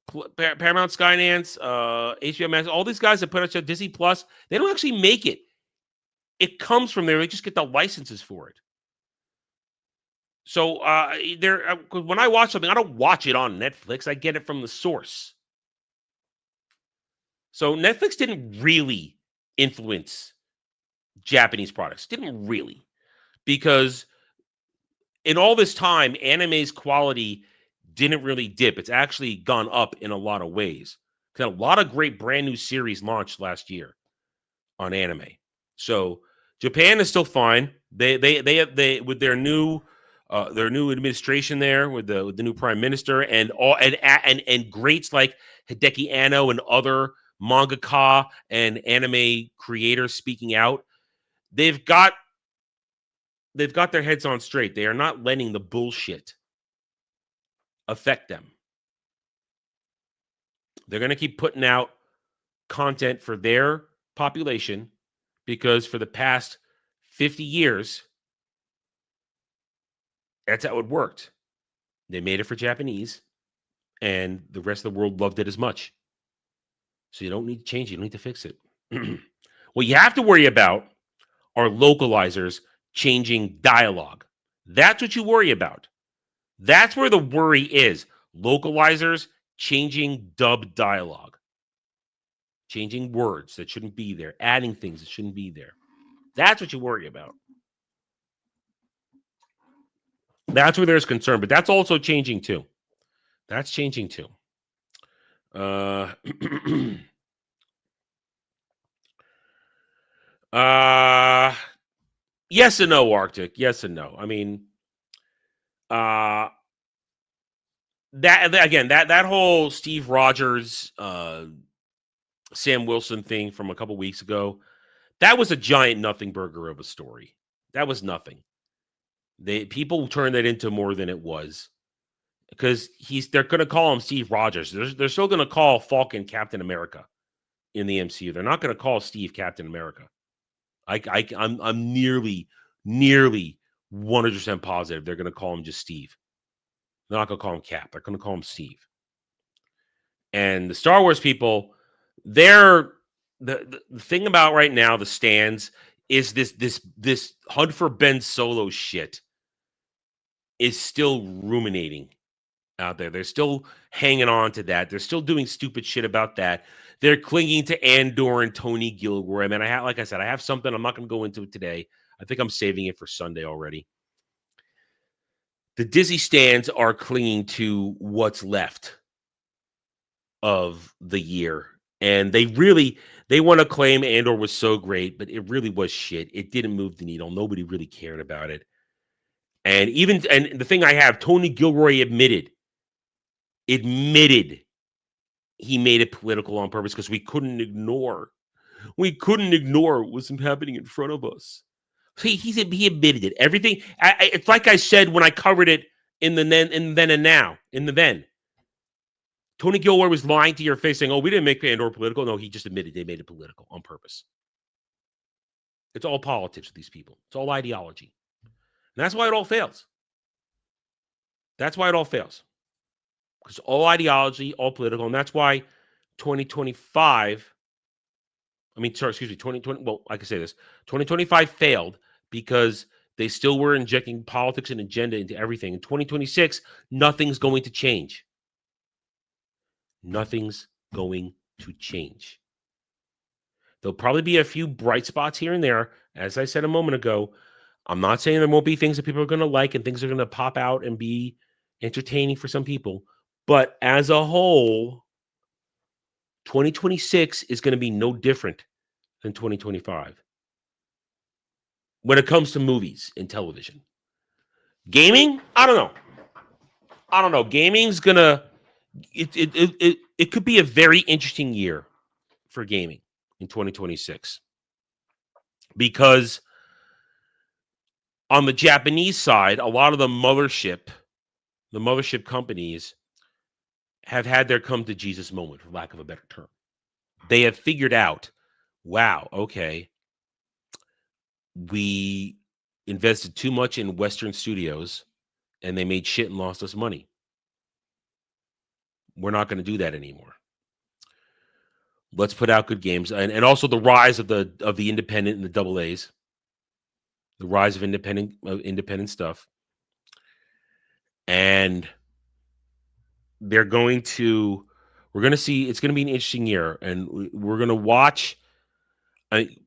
Skydance, HBO Max, all these guys that put out Disney Plus, they don't actually make it. It comes from there. They just get the licenses for it. So when I watch something, I don't watch it on Netflix. I get it from the source. So Netflix didn't really influence Japanese products. Didn't really. Because in all this time, anime's quality didn't really dip. It's actually gone up in a lot of ways. Because a lot of great brand new series launched last year on anime. So Japan is still fine. They with their new administration there, with the new prime minister and greats like Hideki Anno and other mangaka and anime creators speaking out. They've got their heads on straight. They are not letting the bullshit affect them. They're going to keep putting out content for their population because for the past 50 years, that's how it worked. They made it for Japanese, and the rest of the world loved it as much. So you don't need to change it. You don't need to fix it. What you have to worry about are localizers changing dialogue. That's what you worry about. That's where the worry is. Localizers changing dub dialogue. Changing words that shouldn't be there. Adding things that shouldn't be there. That's what you worry about. That's where there's concern. But that's also changing too. That's changing too. Yes and no, Arctic. Yes and no. I mean, that whole Steve Rogers, Sam Wilson thing from a couple weeks ago, that was a giant nothing burger of a story. That was nothing. People turned that into more than it was. Because they're going to call him Steve Rogers. They're still going to call Falcon Captain America in the MCU. They're not going to call Steve Captain America. I'm nearly 100% positive they're going to call him just Steve. They're not going to call him Cap. They're going to call him Steve. And the Star Wars people, the thing about right now, the stands, is this Hunt for Ben Solo shit is still ruminating out there. They're still hanging on to that. They're still doing stupid shit about that. They're clinging to Andor and Tony Gilroy. I mean, like I said, I have something. I'm not going to go into it today. I think I'm saving it for Sunday already. The Disney stands are clinging to what's left of the year. And they want to claim Andor was so great, but it really was shit. It didn't move the needle. Nobody really cared about it. And the thing I have, Tony Gilroy admitted he made it political on purpose because we couldn't ignore what was happening in front of us. He admitted it. Everything. It's like I said when I covered it in the then and now in the then. Tony Gilroy was lying to your face saying, "Oh, we didn't make Pandora political." No, he just admitted they made it political on purpose. It's all politics with these people. It's all ideology. And that's why it all fails. That's why it all fails. Because all ideology, all political. And that's why 2025, 2020, well, I can say this. 2025 failed because they still were injecting politics and agenda into everything. In 2026, nothing's going to change. Nothing's going to change. There'll probably be a few bright spots here and there. As I said a moment ago, I'm not saying there won't be things that people are going to like and things are going to pop out and be entertaining for some people. But as a whole, 2026 is going to be no different than 2025 when it comes to movies and television. Gaming, I don't know. Gaming's going to it could be a very interesting year for gaming in 2026 because on the Japanese side, a lot of the mothership companies have had their come to Jesus moment, for lack of a better term. They have figured out, wow, okay, we invested too much in Western studios and they made shit and lost us money. We're not going to do that anymore. Let's put out good games. And also the rise of the independent and the double A's. The rise of independent stuff. And we're going to see, it's going to be an interesting year. And we're going to watch.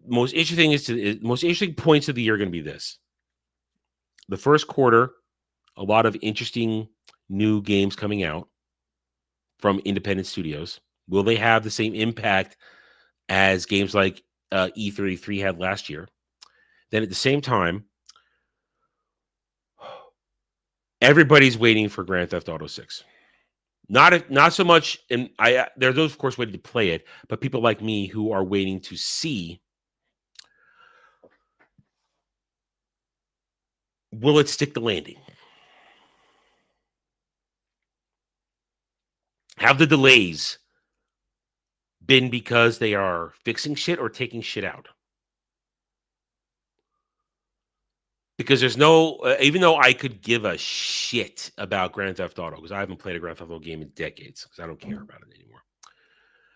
Most interesting points of the year are going to be this. The first quarter, a lot of interesting new games coming out from independent studios. Will they have the same impact as games like E33 had last year? Then at the same time, everybody's waiting for Grand Theft Auto 6. Not so much, and there are those, of course, waiting to play it, but people like me who are waiting to see, will it stick the landing? Have the delays been because they are fixing shit or taking shit out? Because there's no, even though I could give a shit about Grand Theft Auto, because I haven't played a Grand Theft Auto game in decades, because I don't care about it anymore.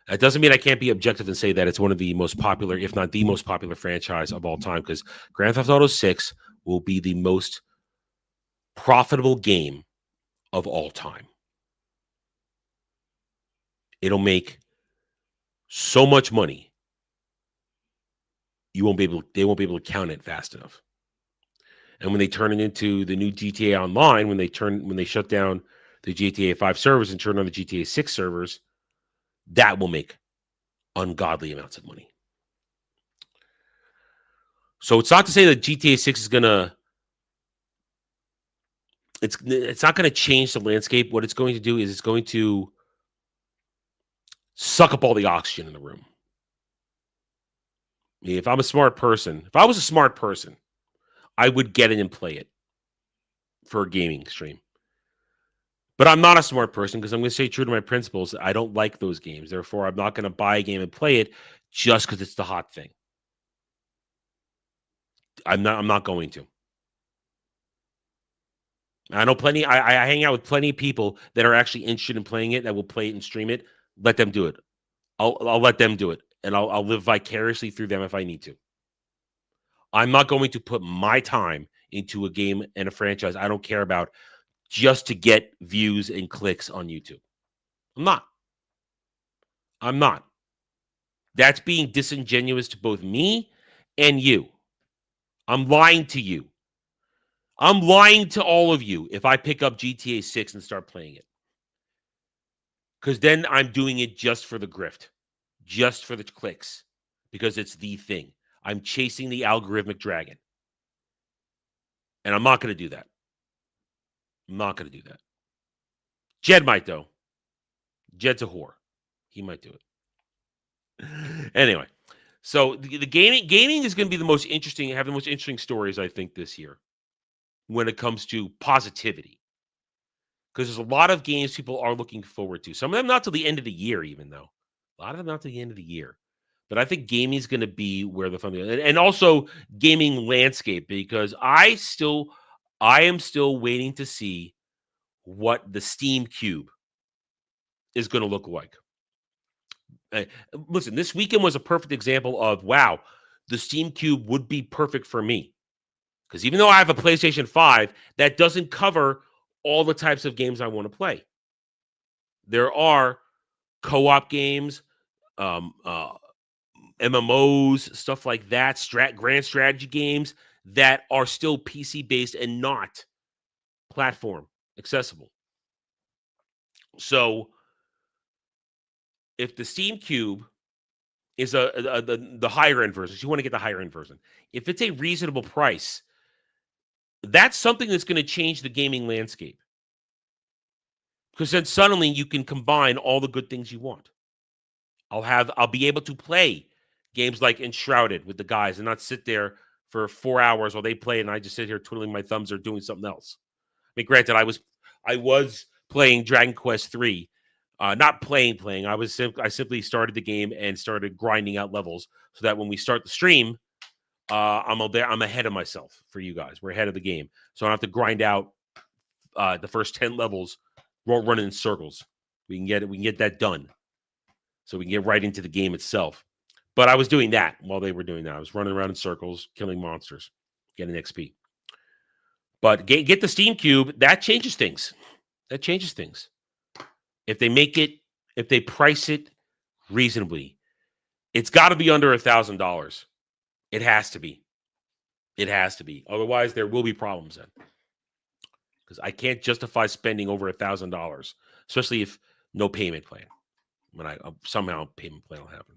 That doesn't mean I can't be objective and say that it's one of the most popular, if not the most popular franchise of all time, because Grand Theft Auto 6 will be the most profitable game of all time. It'll make so much money, they won't be able to count it fast enough. And when they turn it into the new GTA Online, when they shut down the GTA 5 servers and turn on the GTA 6 servers, that will make ungodly amounts of money. So it's not to say that GTA 6 is gonna. It's not going to change the landscape. What it's going to do is it's going to suck up all the oxygen in the room. I mean, if I was a smart person, I would get in and play it for a gaming stream. But I'm not a smart person because I'm going to stay true to my principles. I don't like those games. Therefore, I'm not going to buy a game and play it just because it's the hot thing. I'm not going to. I know plenty. I hang out with plenty of people that are actually interested in playing it, that will play it and stream it. Let them do it. I'll let them do it, and I'll live vicariously through them if I need to. I'm not going to put my time into a game and a franchise I don't care about just to get views and clicks on YouTube. I'm not. That's being disingenuous to both me and you. I'm lying to you. I'm lying to all of you if I pick up GTA 6 and start playing it. Because then I'm doing it just for the grift, just for the clicks, because it's the thing. I'm chasing the algorithmic dragon. And I'm not going to do that. Jed might, though. Jed's a whore. He might do it. Anyway, So the gaming is going to be the most interesting, have the most interesting stories, I think, this year when it comes to positivity. Because there's a lot of games people are looking forward to. Some of them not till the end of the year, even though. A lot of them not till the end of the year. But I think gaming is going to be where the fun is. And also gaming landscape, because I am still waiting to see what the Steam Cube is going to look like. Listen, this weekend was a perfect example of, wow, the Steam Cube would be perfect for me. Because even though I have a PlayStation 5, that doesn't cover all the types of games I want to play. There are co-op games, MMOs, stuff like that, grand strategy games that are still PC-based and not platform accessible. So if the Steam Cube is the higher end version, so you want to get the higher end version, if it's a reasonable price, that's something that's going to change the gaming landscape. Because then suddenly you can combine all the good things you want. I'll be able to play games like Enshrouded with the guys and not sit there for 4 hours while they play and I just sit here twiddling my thumbs or doing something else. I mean, granted, I was playing Dragon Quest III. Not playing. I simply started the game and started grinding out levels so that when we start the stream, I'm ahead of myself for you guys. We're ahead of the game, so I don't have to grind out the first 10 levels running in circles. We can get that done, so we can get right into the game itself. But I was doing that while they were doing that. I was running around in circles, killing monsters, getting XP. But get the Steam Cube. That changes things. If they price it reasonably, it's got to be under $1,000. It has to be. Otherwise, there will be problems then. Because I can't justify spending over $1,000, especially if no payment plan. When somehow payment plan will happen.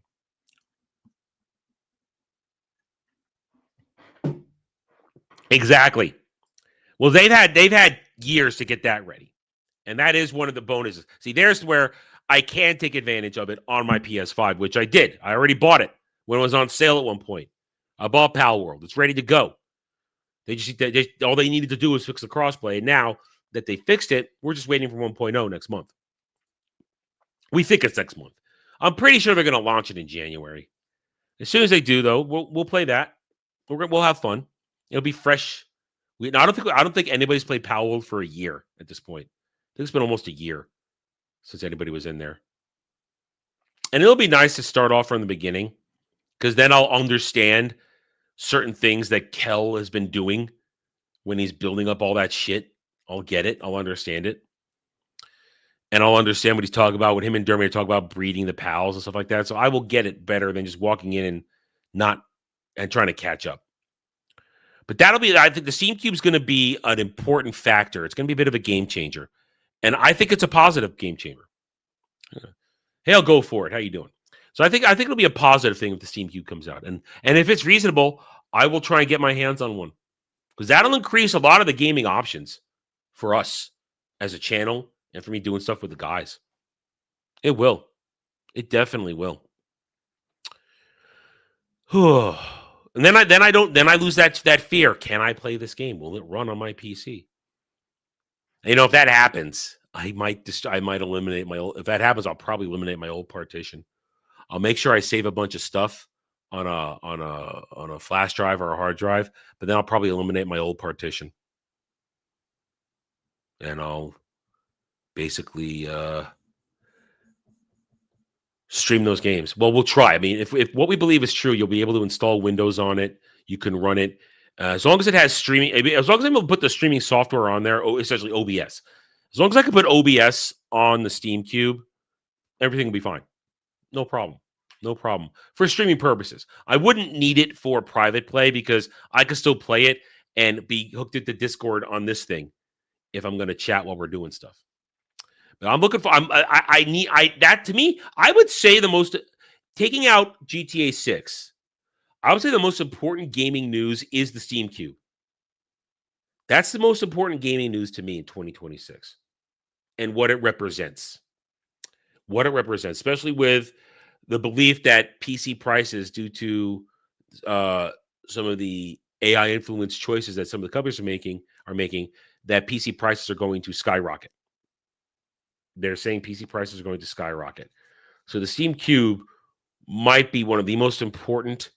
Exactly. Well, they've had years to get that ready. And that is one of the bonuses. See, there's where I can take advantage of it on my PS5, which I did. I already bought it when it was on sale at one point. I bought Pal World. It's ready to go. All they needed to do was fix the crossplay. And now that they fixed it, we're just waiting for 1.0 next month. We think it's next month. I'm pretty sure they're going to launch it in January. As soon as they do, though, we'll play that. We'll have fun. It'll be fresh. I don't think anybody's played Pal World for a year at this point. I think it's been almost a year since anybody was in there. And it'll be nice to start off from the beginning, because then I'll understand certain things that Kel has been doing when he's building up all that shit. I'll get it. I'll understand it. And I'll understand what he's talking about. When him and Dermot talk about breeding the pals and stuff like that. So I will get it better than just walking in and trying to catch up. But I think the Steam Cube is going to be an important factor. It's going to be a bit of a game changer. And I think it's a positive game changer. Hey, I'll go for it. How you doing? So I think it'll be a positive thing if the Steam Cube comes out. And if it's reasonable, I will try and get my hands on one. Because that'll increase a lot of the gaming options for us as a channel and for me doing stuff with the guys. It will. It definitely will. And then I lose that fear. Can I play this game? Will it run on my PC? And, if that happens, I might eliminate my old. If that happens, I'll probably eliminate my old partition. I'll make sure I save a bunch of stuff on a flash drive or a hard drive, but then I'll probably eliminate my old partition, and I'll basically stream those games. Well, we'll try. I mean, if what we believe is true, you'll be able to install Windows on it. You can run it as long as it has streaming. As long as I'm able to put the streaming software on there, essentially OBS. As long as I can put OBS on the Steam Cube, everything will be fine. No problem. For streaming purposes. I wouldn't need it for private play because I could still play it and be hooked into Discord on this thing if I'm going to chat while we're doing stuff. But I'm looking for. That to me, I would say taking out GTA 6. I would say the most important gaming news is the Steam Cube. That's the most important gaming news to me in 2026, and what it represents. Especially with the belief that PC prices, due to some of the AI influenced choices that some of the companies are making, that PC prices are going to skyrocket. They're saying PC prices are going to skyrocket. So the Steam Cube might be one of the most important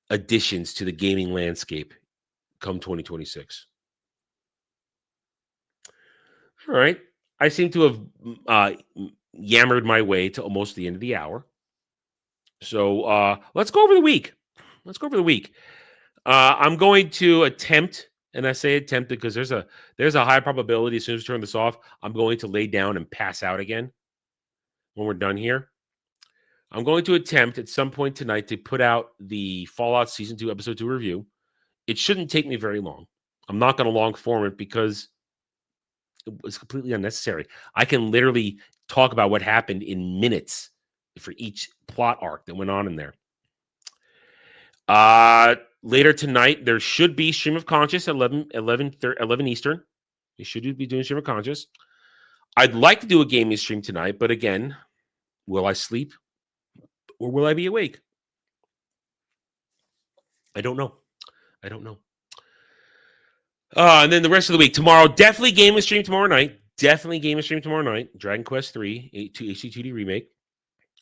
additions to the gaming landscape come 2026. All right. I seem to have yammered my way to almost the end of the hour. So let's go over the week. I'm going to attempt, and I say attempt because there's a high probability as soon as I turn this off, I'm going to lay down and pass out again when we're done here. I'm going to attempt at some point tonight to put out the Fallout Season 2, Episode 2 review. It shouldn't take me very long. I'm not going to long form it because it was completely unnecessary. I can literally talk about what happened in minutes for each plot arc that went on in there. Later tonight, there should be Stream of Conscious at 11 Eastern. You should be doing Stream of Conscious. I'd like to do a gaming stream tonight, but again, will I sleep or will I be awake? I don't know. And then the rest of the week, tomorrow, definitely gaming stream tomorrow night. Dragon Quest 3, HD2D remake.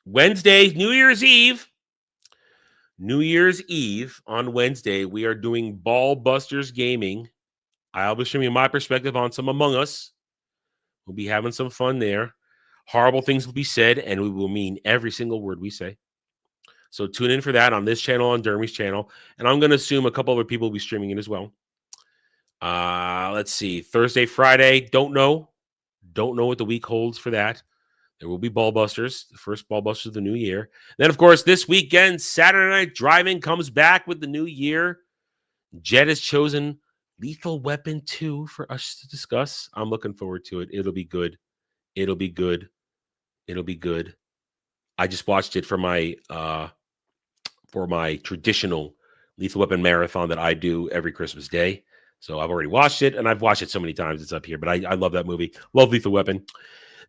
Wednesday, New Year's Eve. On Wednesday, we are doing Ball Busters Gaming. I'll be streaming my perspective on some Among Us. We'll be having some fun there. Horrible things will be said, and we will mean every single word we say. So tune in for that on this channel, on Dermy's channel. And I'm going to assume a couple other people will be streaming it as well. Let's see. Thursday, Friday, don't know. Don't know what the week holds for that. There will be Ball Busters, the first Ball Busters of the new year. Then, of course, this weekend, Saturday Night Driving comes back with the new year. Jed has chosen Lethal Weapon 2 for us to discuss. I'm looking forward to it. It'll be good. I just watched it for my traditional Lethal Weapon marathon that I do every Christmas Day. So I've already watched it, and I've watched it so many times it's up here. But I love that movie. Love Lethal Weapon.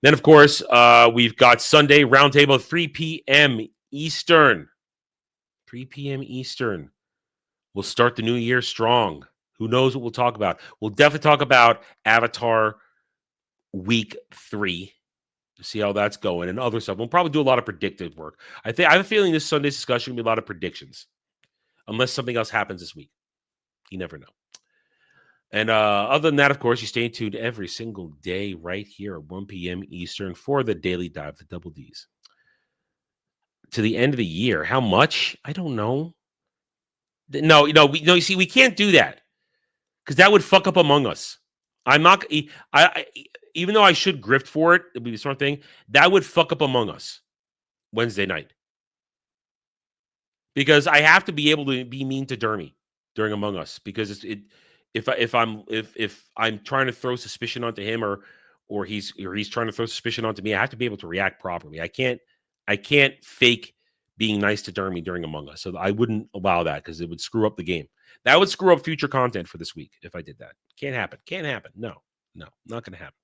Then, of course, we've got Sunday Roundtable, 3 p.m. Eastern. 3 p.m. Eastern. We'll start the new year strong. Who knows what we'll talk about? We'll definitely talk about Avatar Week 3. See how that's going and other stuff. We'll probably do a lot of predictive work. I have a feeling this Sunday's discussion will be a lot of predictions. Unless something else happens this week. You never know. And other than that, of course, you stay tuned every single day right here at 1 p.m. Eastern for the Daily Dive, the Double Ds. To the end of the year. How much? I don't know. No, you see, we can't do that because that would fuck up Among Us. I'm not. Even though I should grift for it, it'd be the sort of thing that would fuck up Among Us Wednesday night because I have to be able to be mean to Dermy during Among Us because if I'm trying to throw suspicion onto him or he's trying to throw suspicion onto me, I have to be able to react properly. I can't fake being nice to Dermy during Among Us. So I wouldn't allow that because it would screw up the game. That would screw up future content for this week if I did that. Can't happen. No, not going to happen.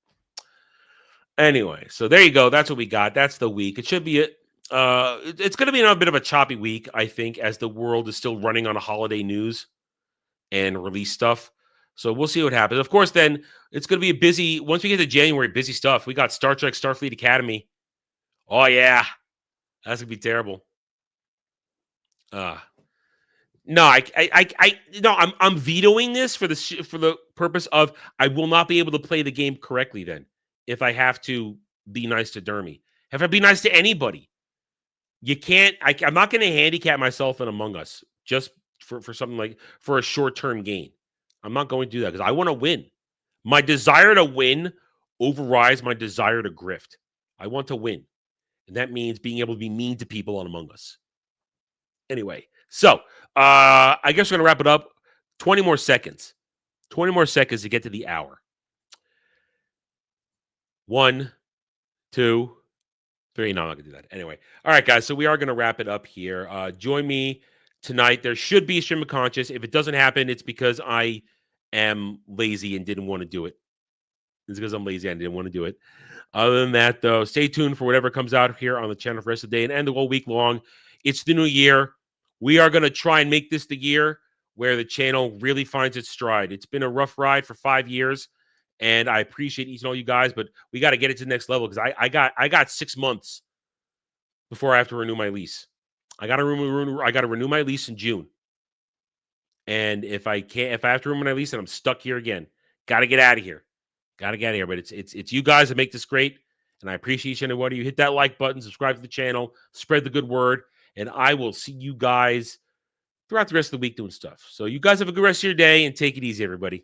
Anyway, so there you go. That's what we got. That's the week. It should be it. It's going to be a bit of a choppy week, I think, as the world is still running on a holiday news and release stuff. So we'll see what happens. Of course, then it's going to be a busy, once we get to January, busy stuff. We got Star Trek Starfleet Academy. Oh, yeah. That's going to be terrible. I'm vetoing this for the purpose of I will not be able to play the game correctly then if I have to be nice to Dermy. If I be nice to anybody. You can't, I'm not going to handicap myself in Among Us just for something like, for a short-term gain. I'm not going to do that because I want to win. My desire to win overrides my desire to grift. I want to win. And that means being able to be mean to people on Among Us. Anyway, so I guess we're going to wrap it up. 20 more seconds. 20 more seconds to get to the hour. 1, 2, 3. No, I'm not going to do that. Anyway. All right, guys. So we are going to wrap it up here. Join me tonight. There should be a stream of conscious. If it doesn't happen, it's because I am lazy and didn't want to do it. It's because I'm lazy. I didn't want to do it. Other than that, though, stay tuned for whatever comes out here on the channel for the rest of the day and the whole week long. It's the new year. We are going to try and make this the year where the channel really finds its stride. It's been a rough ride for 5 years, and I appreciate each and all you guys, but we got to get it to the next level because I got 6 months before I have to renew my lease. I got to renew my lease in June. And if I have to renew my lease, then I'm stuck here again. Got to get out of here. Got to get out of here. But it's you guys that make this great, and I appreciate each and every one of you. Hit that like button, subscribe to the channel, spread the good word, and I will see you guys throughout the rest of the week doing stuff. So you guys have a good rest of your day, and take it easy, everybody.